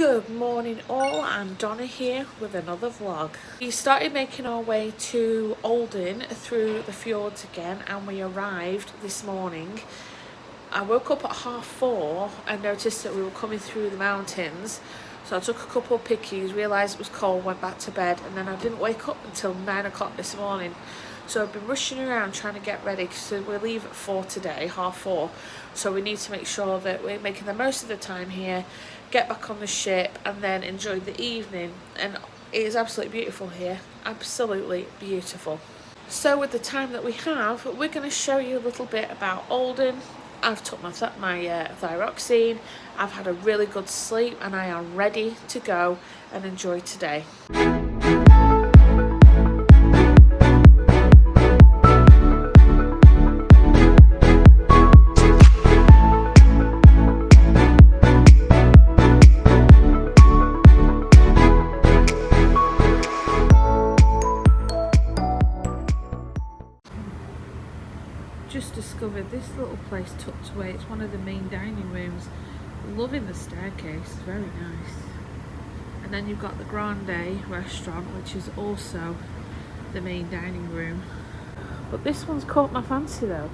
Good morning all, I'm Donna here with another vlog. We started making our way to Olden through the fjords again, and we arrived this morning. I woke up at 4:30 and noticed that we were coming through the mountains, so I took a couple of pickies, realised it was cold, went back to bed, and then I didn't wake up until 9 o'clock this morning. So I've been rushing around trying to get ready because we leave at 4 today, 4:30. So we need to make sure that we're making the most of the time here, get back on the ship and then enjoy the evening. And it is absolutely beautiful here, absolutely beautiful. So with the time that we have, we're going to show you a little bit about Olden. I've took my thyroxine, I've had a really good sleep, and I am ready to go and enjoy today. Just discovered this little place tucked away. It's one of the main dining rooms. Loving the staircase, very nice. And then you've got the Grande restaurant, which is also the main dining room. But this one's caught my fancy though.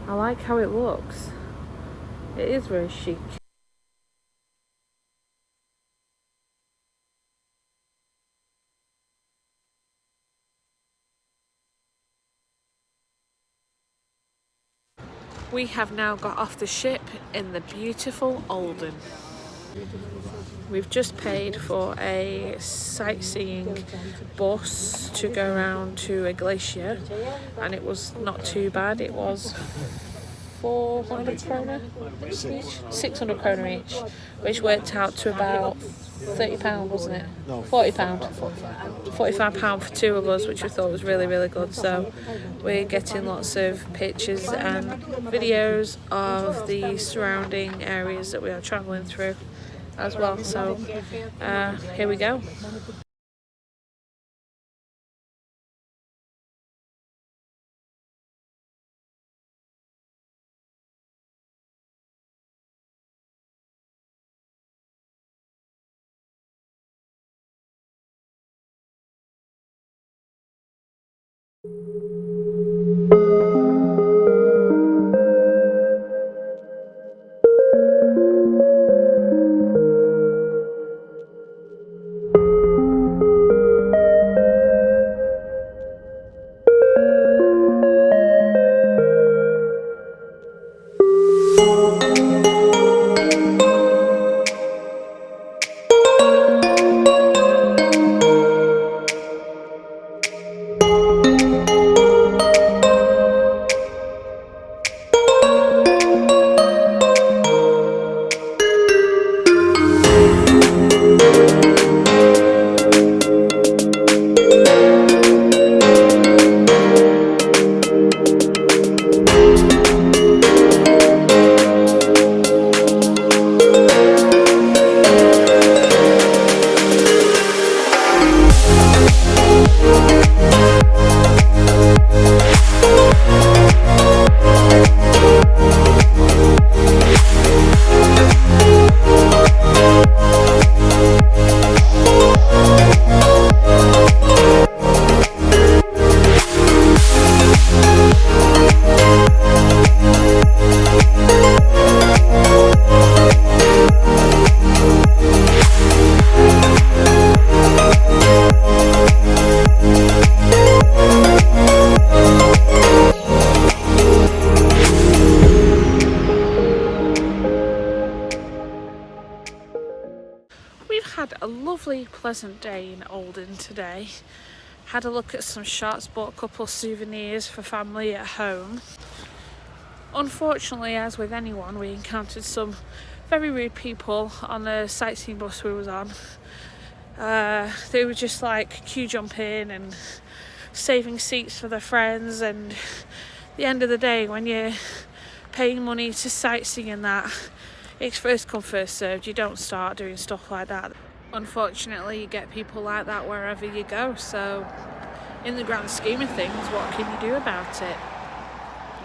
I like how it looks. It is very chic. We have now got off the ship in the beautiful Olden. We've just paid for a sightseeing bus to go around to a glacier, and it was not too bad. It was 400 kroner each, 600 kroner each, which worked out to about £30, wasn't it? No, £40. £45 for two of us, which we thought was really, really good. So we're getting lots of pictures and videos of the surrounding areas that we are travelling through as well. So here we go. Had a lovely pleasant day in Olden today. Had a look at some shops, bought a couple of souvenirs for family at home. Unfortunately, as with anyone, we encountered some very rude people on the sightseeing bus we was on. They were just like queue jumping and saving seats for their friends, and at the end of the day, when you're paying money to sightsee and that, it's first come first served. You don't start doing stuff like that. Unfortunately, you get people like that wherever you go, so in the grand scheme of things, what can you do about it?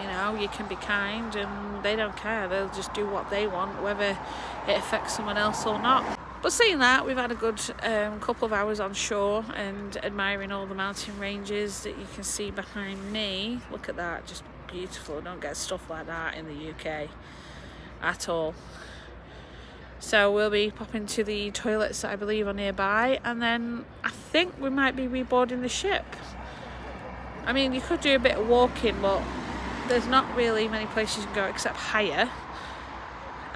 You know, you can be kind and they don't care. They'll just do what they want, whether it affects someone else or not. But saying that, we've had a good couple of hours on shore and admiring all the mountain ranges that you can see behind me. Look at that, just beautiful. Don't get stuff like that in the UK at all. So we'll be popping to the toilets that I believe are nearby, and then I think we might be reboarding the ship. I mean, you could do a bit of walking, but there's not really many places you can go except higher.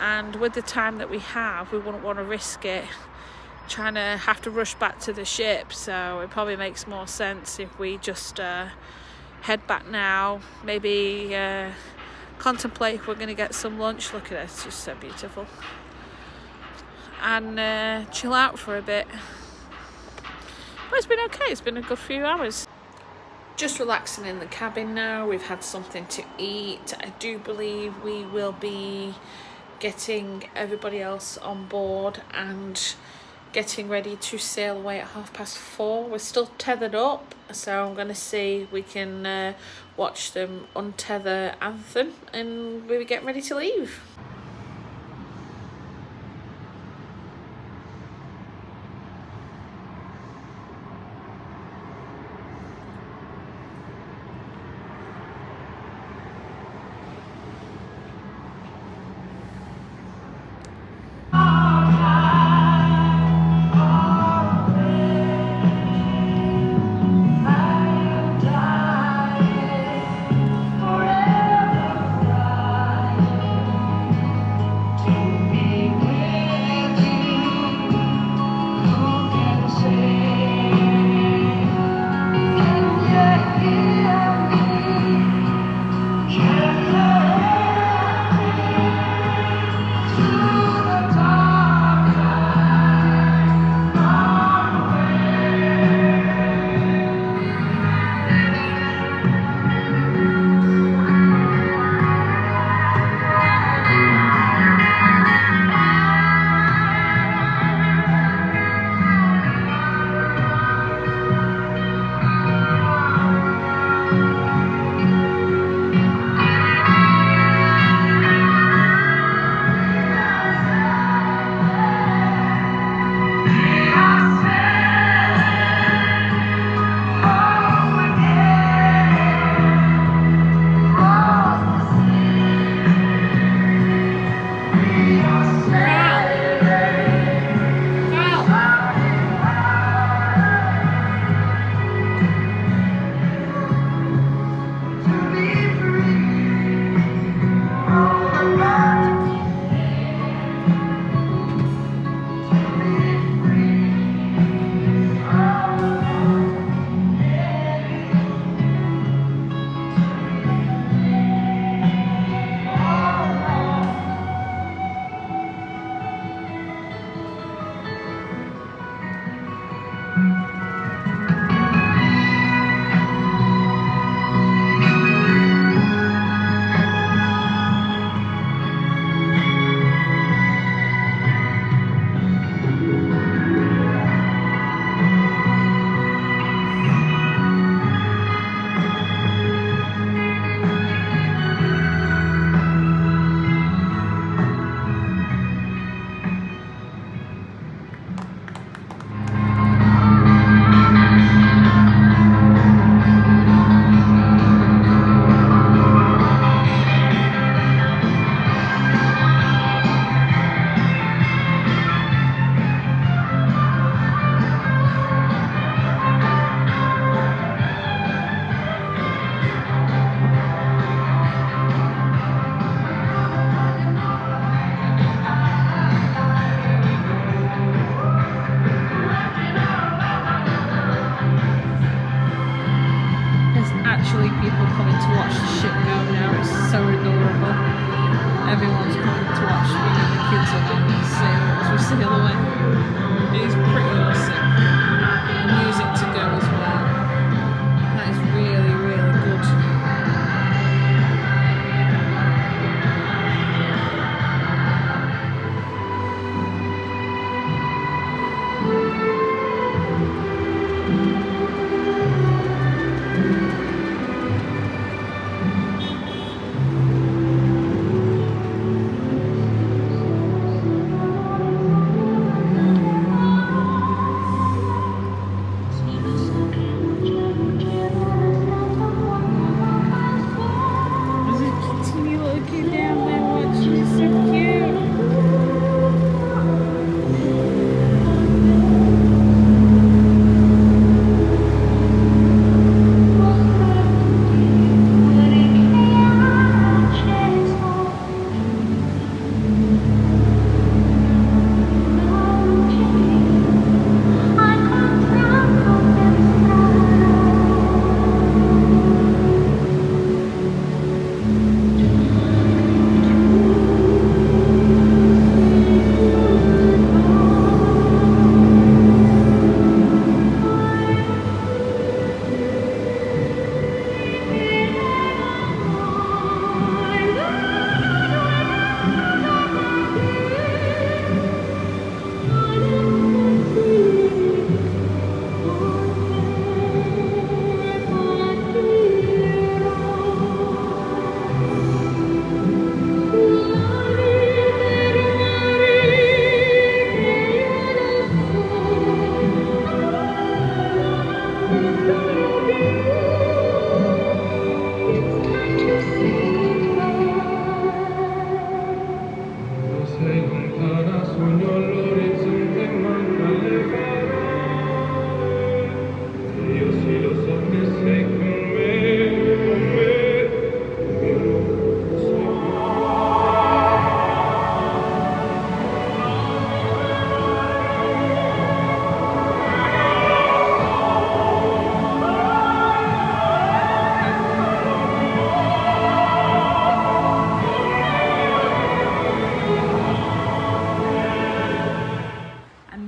And with the time that we have, we wouldn't want to risk it trying to have to rush back to the ship. So it probably makes more sense if we just head back now, maybe contemplate if we're going to get some lunch. Look at it, it's just so beautiful. And chill out for a bit. But it's been okay, it's been a good few hours. Just relaxing in the cabin now. We've had something to eat. I do believe we will be getting everybody else on board and getting ready to sail away at 4:30. We're still tethered up, so I'm going to see if we can watch them untether Anthem and we'll be getting ready to leave.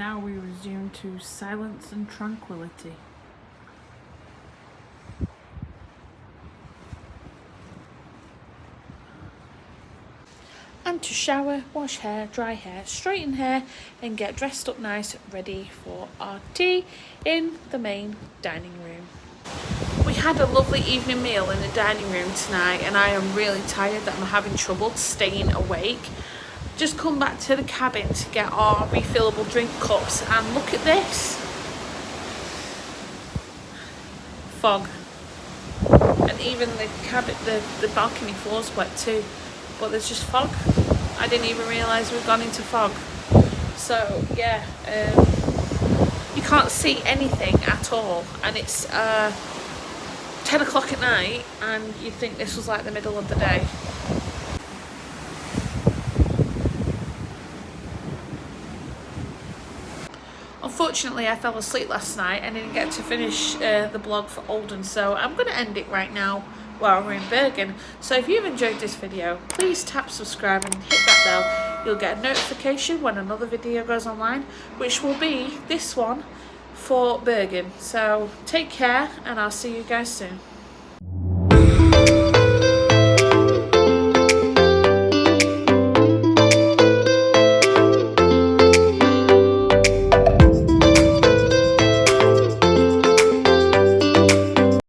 now we resume to silence and tranquility. And to shower, wash hair, dry hair, straighten hair and get dressed up nice, ready for our tea in the main dining room. We had a lovely evening meal in the dining room tonight and I am really tired that I'm having trouble staying awake. Just come back to the cabin to get our refillable drink cups and look at this. Fog. And even the cabin, the balcony floor's wet too. But there's just fog. I didn't even realise we've gone into fog. So yeah, you can't see anything at all, and it's 10 o'clock at night, and you'd think this was like the middle of the day. Unfortunately, I fell asleep last night and didn't get to finish the blog for Olden, so I'm going to end it right now while we're in Bergen. So if you've enjoyed this video, please tap subscribe and hit that bell. You'll get a notification when another video goes online, which will be this one for Bergen. So take care and I'll see you guys soon.